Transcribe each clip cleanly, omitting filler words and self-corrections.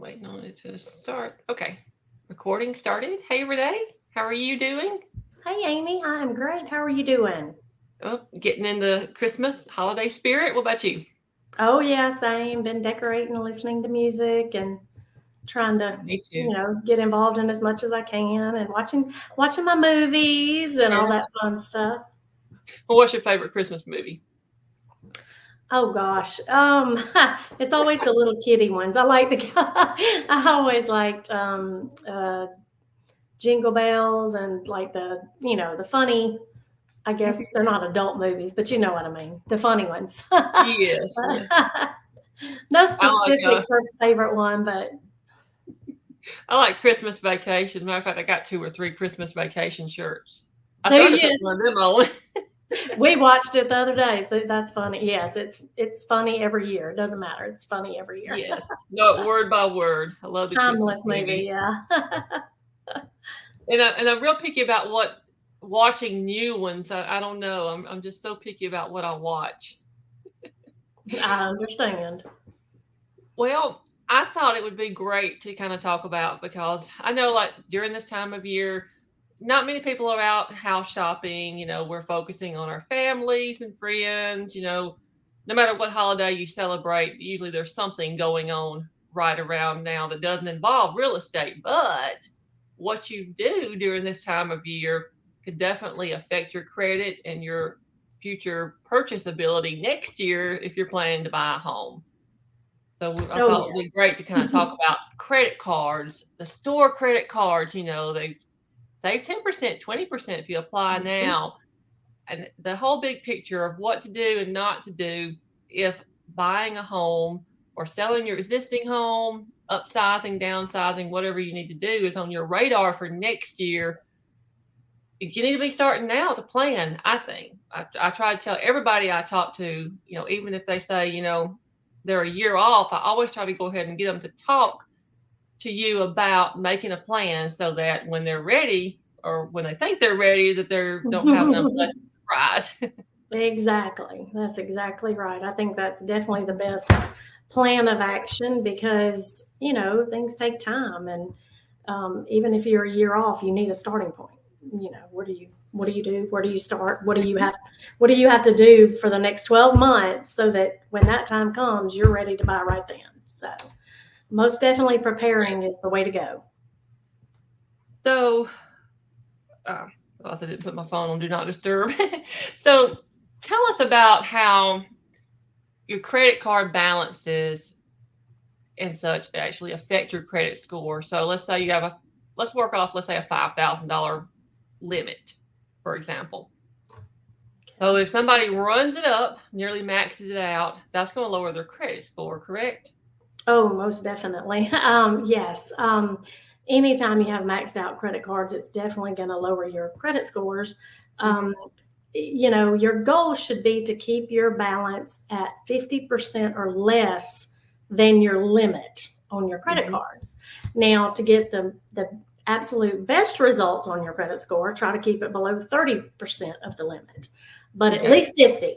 Waiting on it to start. Okay. Recording started. Hey, Renee. How are you doing? Hey Amy, I am great. How are you doing? Oh, getting in the Christmas holiday spirit. What about you? Oh yeah, same. Been decorating, listening to music, and trying to, Me too. get involved in as much as I can, and watching my movies and all that Yes. fun stuff. Well, what's your favorite Christmas movie? Oh gosh, it's always the little kitty ones. I like the. I always liked Jingle Bells and like the funny. I guess they're not adult movies, but you know what I mean. The funny ones. Yes, yes. No I like specific favorite one, but I like Christmas Vacation. Matter of fact, I got 2 or 3 Christmas Vacation shirts. I do started putting you? one of them on. We watched it the other day, so that's funny. Yes, it's funny every year. It doesn't matter. It's funny every year. Yes. No, word by word. I love the Christmas Timeless movie, movies. yeah. And I'm real picky about what watching new ones. I don't know. I'm just so picky about what I watch. I understand. Well, I thought it would be great to kind of talk about because I know like during this time of year, not many people are out house shopping. We're focusing on our families and friends. No matter what holiday you celebrate, usually there's something going on right around now that doesn't involve real estate. But what you do during this time of year could definitely affect your credit and your future purchase ability next year if you're planning to buy a home. So I Oh thought it would be yes. great to kind of talk about credit cards, the store credit cards. They save 10%, 20% if you apply Mhm. now, and the whole big picture of what to do and not to do if buying a home or selling your existing home, upsizing, downsizing, whatever you need to do is on your radar for next year. You need to be starting now to plan, I think. I try to tell everybody I talk to, even if they say, they're a year off, I always try to go ahead and get them to talk to you about making a plan so that when they're ready or when they think they're ready, that they don't have an unpleasant surprise. Exactly. That's exactly right. I think that's definitely the best plan of action because, things take time. And even if you're a year off, you need a starting point. What do you do? Where do you start? What do you have to do for the next 12 months so that when that time comes, you're ready to buy right then? So most definitely preparing is the way to go. So, uh, I also didn't put my phone on do not disturb. So, tell us about how your credit card balances and such actually affect your credit score. So, let's say let's work off, let's say a $5,000 limit, for example. So, if somebody runs it up, nearly maxes it out, that's going to lower their credit score, correct? Oh, most definitely. Yes. Anytime you have maxed out credit cards, it's definitely going to lower your credit scores. Mm-hmm. Um, your goal should be to keep your balance at 50% or less than your limit on your credit Mm-hmm. cards. Now, to get the absolute best results on your credit score, try to keep it below 30% of the limit, but at Okay. least 50.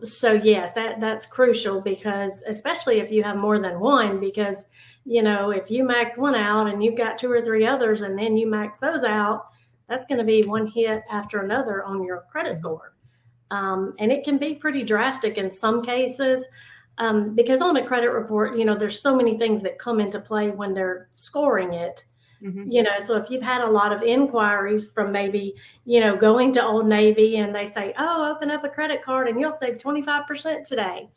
So yes, that's crucial because especially if you have more than one, because if you max one out and you've got two or three others and then you max those out, that's going to be one hit after another on your credit Mm-hmm. score. And it can be pretty drastic in some cases because on a credit report, there's so many things that come into play when they're scoring it. Mm-hmm. So if you've had a lot of inquiries from maybe, going to Old Navy and they say, oh, open up a credit card and you'll save 25% today.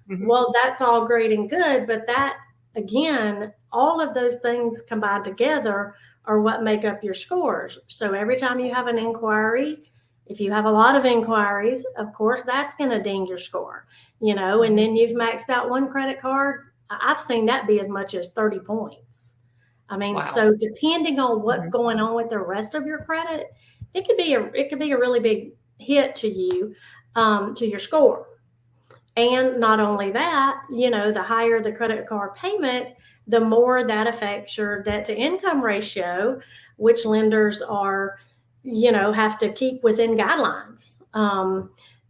Mm-hmm. Well, that's all great and good, but that, again, all of those things combined together are what make up your scores. So every time you have an inquiry, if you have a lot of inquiries, of course, that's going to ding your score, and Mm-hmm. then you've maxed out one credit card. I've seen that be as much as 30 points. I mean, Wow. so depending on what's Mm-hmm. going on with the rest of your credit, it could be a really big hit to you, to your score. And not only that, the higher the credit card payment, the more that affects your debt to income ratio, which lenders have to keep within guidelines.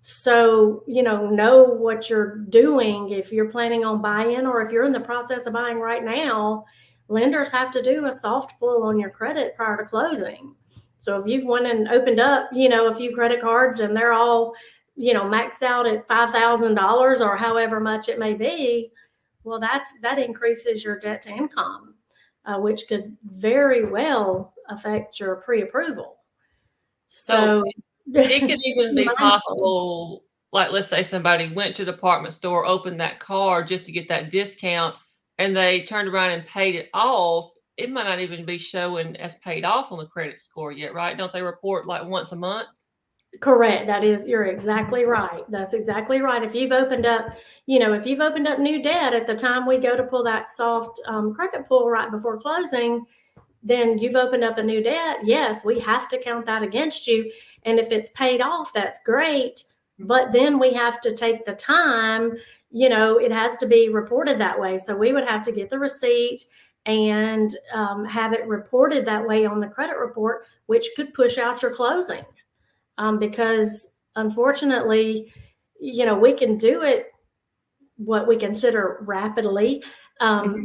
So, know what you're doing. If you're planning on buying, or if you're in the process of buying right now, lenders have to do a soft pull on your credit prior to closing. So if you've went and opened up, a few credit cards and they're all, maxed out at $5,000 or however much it may be, well, that increases your debt to income, which could very well affect your pre-approval. So So it could just even be be mindful. possible, like let's say somebody went to the department store, opened that card just to get that discount, and they turned around and paid it off. It might not even be showing as paid off on the credit score yet, right? Don't they report like once a month? Correct. You're exactly right. That's exactly right. If you've opened up, new debt at the time we go to pull that soft credit pull right before closing, then you've opened up a new debt. Yes, we have to count that against you. And if it's paid off, that's great. But then we have to take the time, it has to be reported that way. So we would have to get the receipt and have it reported that way on the credit report, which could push out your closing. Because unfortunately, we can do it what we consider rapidly,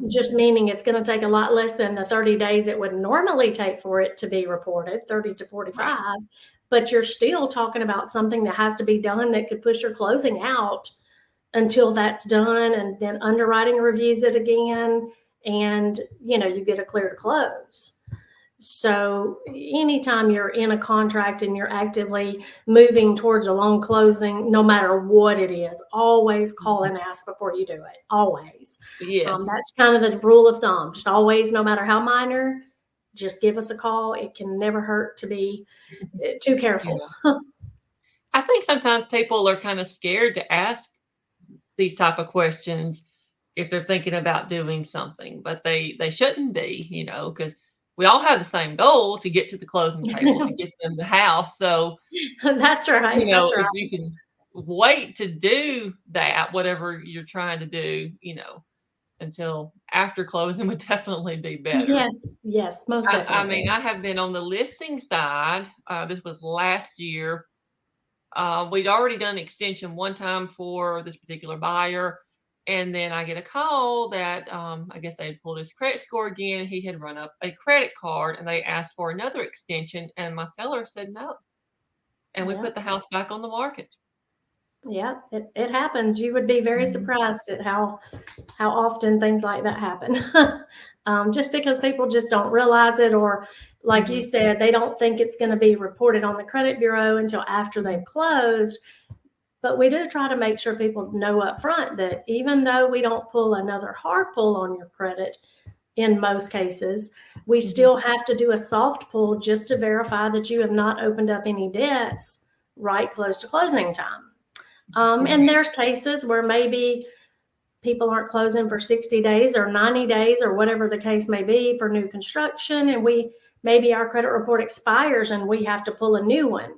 just meaning it's going to take a lot less than the 30 days it would normally take for it to be reported, 30 to 45. Right. But you're still talking about something that has to be done that could push your closing out until that's done, and then underwriting reviews it again, and you get a clear to close. So anytime you're in a contract and you're actively moving towards a loan closing, no matter what it is, always call and ask before you do it. Always. Yes. That's kind of the rule of thumb. Just always, no matter how minor, just give us a call. It can never hurt to be too careful. Yeah. I think sometimes people are kind of scared to ask these type of questions if they're thinking about doing something, but they shouldn't be, because we all have the same goal to get to the closing table, to get them the house. So, That's right. That's right. if you can wait to do that, whatever you're trying to do, until after closing would definitely be better. Yes. Yes. Most I mean, definitely. I have been on the listing side. This was last year. We'd already done extension one time for this particular buyer. And then I get a call that I guess they had pulled his credit score again. He had run up a credit card and they asked for another extension. And my seller said no. And we Yeah. put the house back on the market. Yeah, it happens. You would be very surprised at how often things like that happen. Just because people just don't realize it, or like you said, they don't think it's going to be reported on the credit bureau until after they've closed. But we do try to make sure people know up front that even though we don't pull another hard pull on your credit in most cases, we still have to do a soft pull just to verify that you have not opened up any debts right close to closing time. And there's cases where maybe people aren't closing for 60 days or 90 days or whatever the case may be for new construction. And maybe our credit report expires and we have to pull a new one.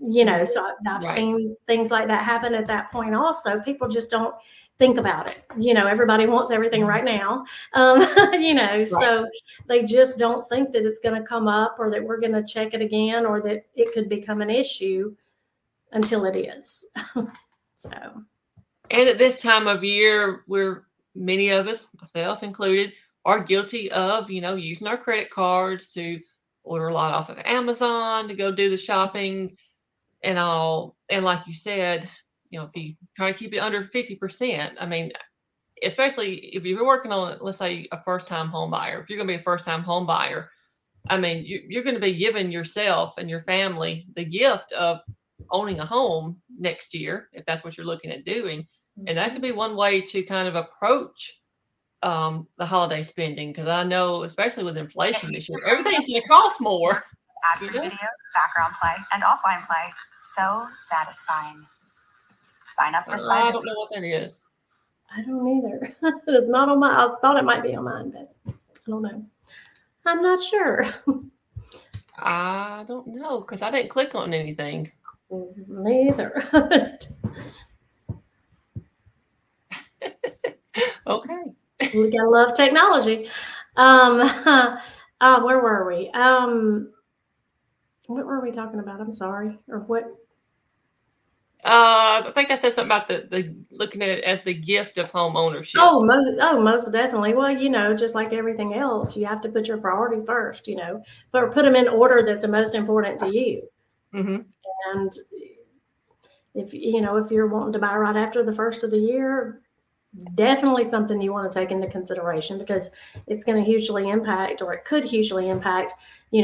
So I've Right. seen things like that happen at that point also. People just don't think about it. Everybody wants everything right now. So they just don't think that it's going to come up, or that we're going to check it again, or that it could become an issue until it is. So. And at this time of year, many of us, myself included, are guilty of, using our credit cards to order a lot off of Amazon, to go do the shopping and all. And like you said, if you try to keep it under 50%, I mean, especially if you're working on, let's say, a first-time home buyer, if you're going to be a first-time home buyer, I mean, you're going to be giving yourself and your family the gift of owning a home next year, if that's what you're looking at doing. And that could be one way to kind of approach the holiday spending, because I know, especially with inflation this year, everything's going to cost more. Ad for videos, background play, and offline play. So satisfying. Sign up for I don't know what that is. I don't either. It's not on I thought it might be on mine, but I don't know. I'm not sure. I don't know, because I didn't click on anything. Me either. Okay. We gotta love technology. Where were we? What were we talking about? I'm sorry. Or what? I think I said something about the looking at it as the gift of home ownership. Most definitely. Well, just like everything else, you have to put your priorities first, but put them in order that's the most important to you. Mm-hmm. And if you're wanting to buy right after the first of the year, definitely something you want to take into consideration, because it's going to hugely impact, or it could hugely impact,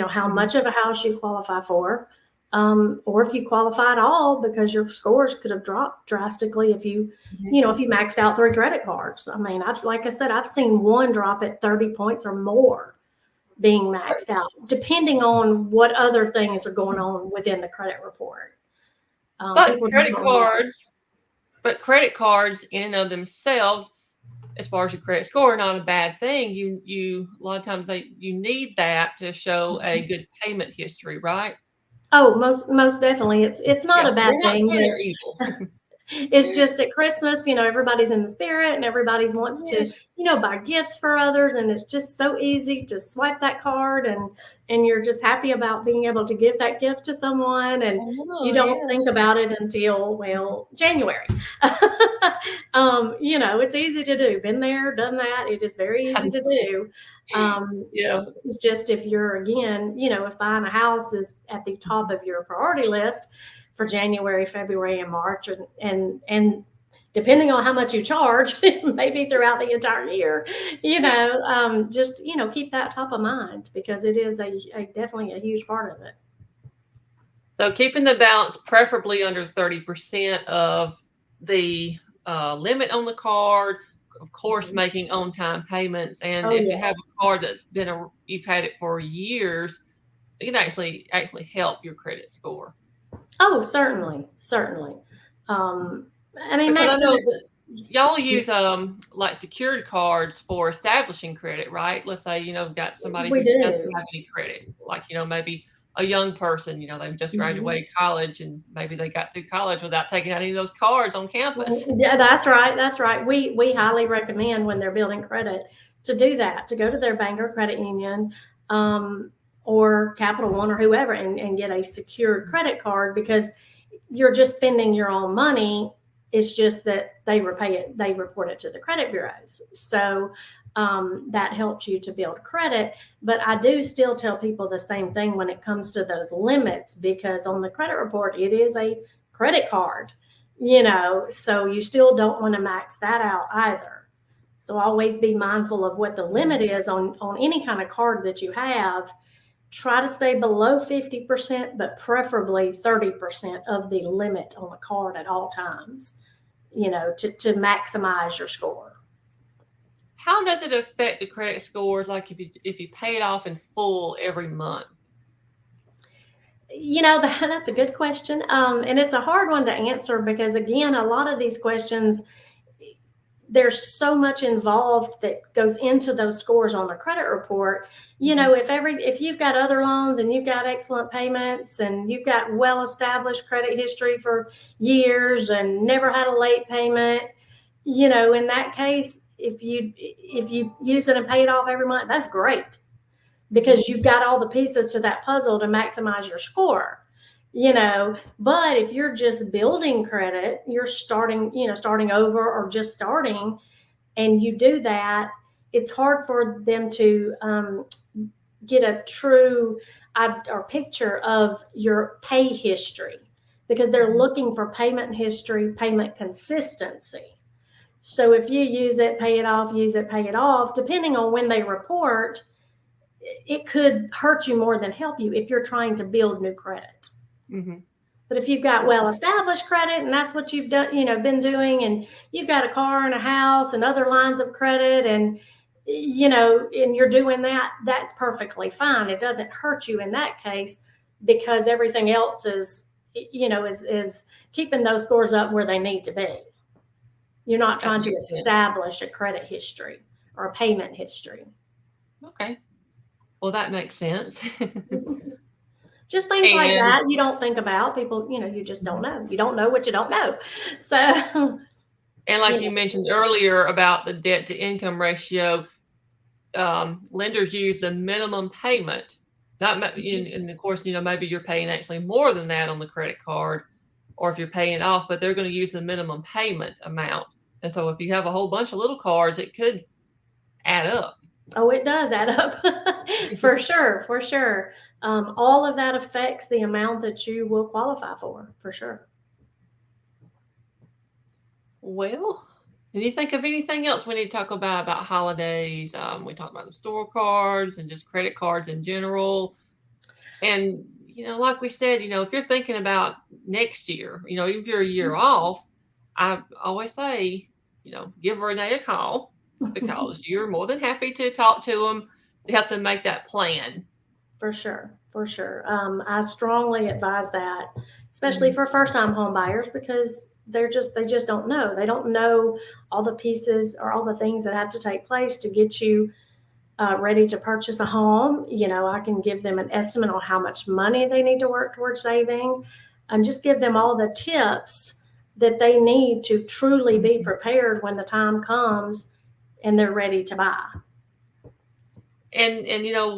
how much of a house you qualify for, or if you qualify at all, because your scores could have dropped drastically if you maxed out 3 credit cards. I mean, like I said, I've seen one drop at 30 points or more being maxed out, depending on what other things are going on within the credit report. But credit cards in and of themselves, as far as your credit score, are not a bad thing. You a lot of times you need that to show a good payment history, right? Oh, most definitely. It's not a bad thing. They're evil. It's just at Christmas, everybody's in the spirit and everybody wants to, buy gifts for others. And it's just so easy to swipe that card and you're just happy about being able to give that gift to someone. And you don't think about it until, January. It's easy to do. Been there, done that. It is very easy to do. It's just if you're, again, if buying a house is at the top of your priority list for January, February, and March, and depending on how much you charge, maybe throughout the entire year, just keep that top of mind, because it is definitely a huge part of it. So keeping the balance preferably under 30% of the limit on the card, of course, making on-time payments, and if you have a card that's you've had it for years, it can actually help your credit score. Oh, certainly. I mean, I know that y'all use like secured cards for establishing credit, right? Let's say got somebody who doesn't have any credit, like maybe a young person, they've just graduated college and maybe they got through college without taking out any of those cards on campus. Yeah, that's right. We highly recommend, when they're building credit, to do that, to go to their bank or credit union, or Capital One or whoever, and get a secured credit card, because you're just spending your own money. It's just that they report it to the credit bureaus. So that helps you to build credit. But I do still tell people the same thing when it comes to those limits, because on the credit report, it is a credit card, so you still don't want to max that out either. So always be mindful of what the limit is on any kind of card that you have. Try to stay below 50%, but preferably 30% of the limit on the card at all times, to maximize your score. How does it affect the credit scores, like if you pay it off in full every month? That's a good question. And it's a hard one to answer, because, again, a lot of these questions, there's so much involved that goes into those scores on the credit report. If you've got other loans and you've got excellent payments and you've got well-established credit history for years and never had a late payment, in that case, if you use it and pay it off every month, that's great, because you've got all the pieces to that puzzle to maximize your score. But if you're just building credit, you're starting over or just starting, and you do that, it's hard for them to get a true or picture of your pay history, because they're looking for payment history, payment consistency. So if you use it, pay it off, depending on when they report, it could hurt you more than help you if you're trying to build new credit. Mm-hmm. But if you've got well-established credit and that's what you've done, been doing, and you've got a car and a house and other lines of credit, and and you're doing that, that's perfectly fine. It doesn't hurt you in that case, because everything else is keeping those scores up where they need to be. You're not trying to establish a credit history or a payment history. Okay. Well, that makes sense. Just things like that you don't think about. People, you just don't know. You don't know what you don't know. So, and like you mentioned earlier about the debt to income ratio, lenders use the minimum payment. And of course, maybe you're paying actually more than that on the credit card. or if you're paying it off, but they're going to use the minimum payment amount. And so if you have a whole bunch of little cards, it could add up. Oh, it does add up for sure, for sure. All of that affects the amount that you will qualify for sure. Well, can you think of anything else we need to talk about holidays? We talked about the store cards and just credit cards in general. And, like we said, if you're thinking about next year, even if you're a year off, I always say, give Renee a call because you're more than happy to talk to them to help them make that plan. For sure, for sure. I strongly advise that, especially for first-time home buyers, because they just don't know. They don't know all the pieces or all the things that have to take place to get you ready to purchase a home. I can give them an estimate on how much money they need to work towards saving, and just give them all the tips that they need to truly be prepared when the time comes and they're ready to buy. And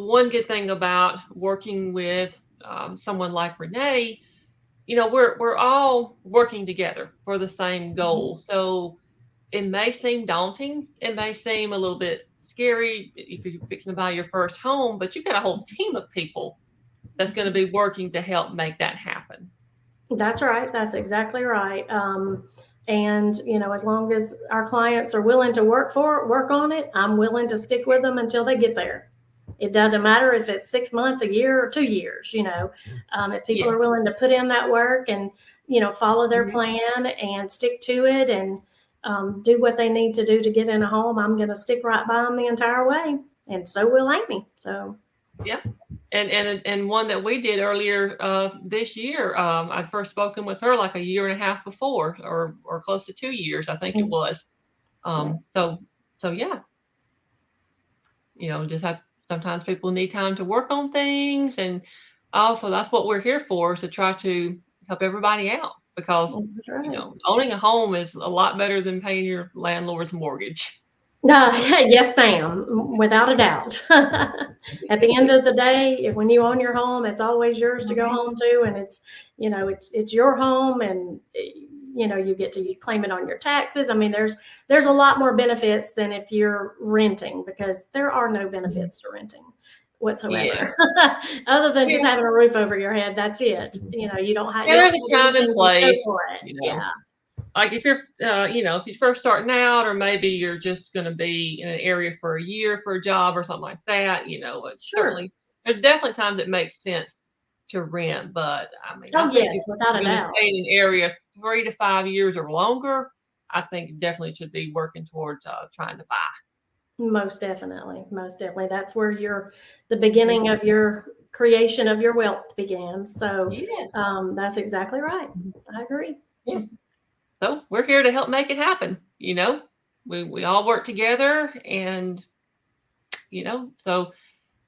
one good thing about working with someone like Renee, we're all working together for the same goal. So it may seem daunting. It may seem a little bit scary if you're fixing to buy your first home, but you've got a whole team of people that's going to be working to help make that happen. That's right. That's exactly right. And, as long as our clients are willing to work on it, I'm willing to stick with them until they get there. It doesn't matter if it's 6 months, a year, or 2 years, if people are willing to put in that work and, follow their plan and stick to it and do what they need to do to get in a home, I'm going to stick right by them the entire way. And so will Amy. So. Yeah. And one that we did earlier this year, I'd first spoken with her like a year and a half before, or close to 2 years, I think it was. So yeah, just sometimes people need time to work on things, and also that's what we're here for, is to try to help everybody out, because owning a home is a lot better than paying your landlord's mortgage. Yes, ma'am, without a doubt. At the end of the day, when you own your home, it's always yours to go home to, and it's your home, and you get to claim it on your taxes. I mean, there's a lot more benefits than if you're renting, because there are no benefits to renting whatsoever, other than just having a roof over your head. That's it. You don't have. There's a time and place for it. Yeah. Like if you're, if you're first starting out, or maybe you're just going to be in an area for a year for a job or something like that, certainly there's definitely times it makes sense to rent. But I mean, I think if without a you're going doubt, to stay in an area 3 to 5 years or longer, I think definitely should be working towards trying to buy. Most definitely. That's where the beginning of your creation of your wealth begins. So that's exactly right. I agree. Yes. So we're here to help make it happen. We all work together, and so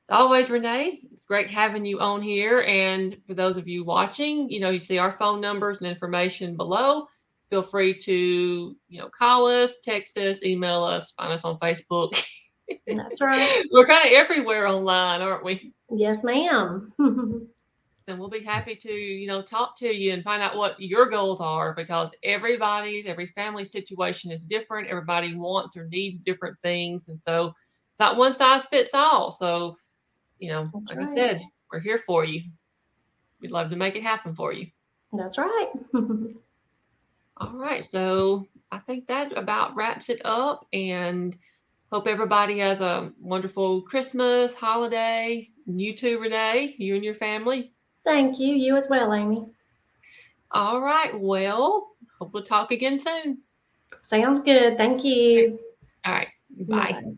always, Renee, it's great having you on here. And for those of you watching, you see our phone numbers and information below. Feel free to call us, text us, email us, find us on Facebook. That's right. We're kind of everywhere online, aren't we? Yes, ma'am. And we'll be happy to, talk to you and find out what your goals are, because every family situation is different. Everybody wants or needs different things. And so not one size fits all. So, like I said, we're here for you. We'd love to make it happen for you. That's right. All right. So I think that about wraps it up, and hope everybody has a wonderful Christmas, holiday. You too, Renee, you and your family. Thank you. You as well, Amy. All right. Well, hope we'll talk again soon. Sounds good. Thank you. All right. Bye. Bye.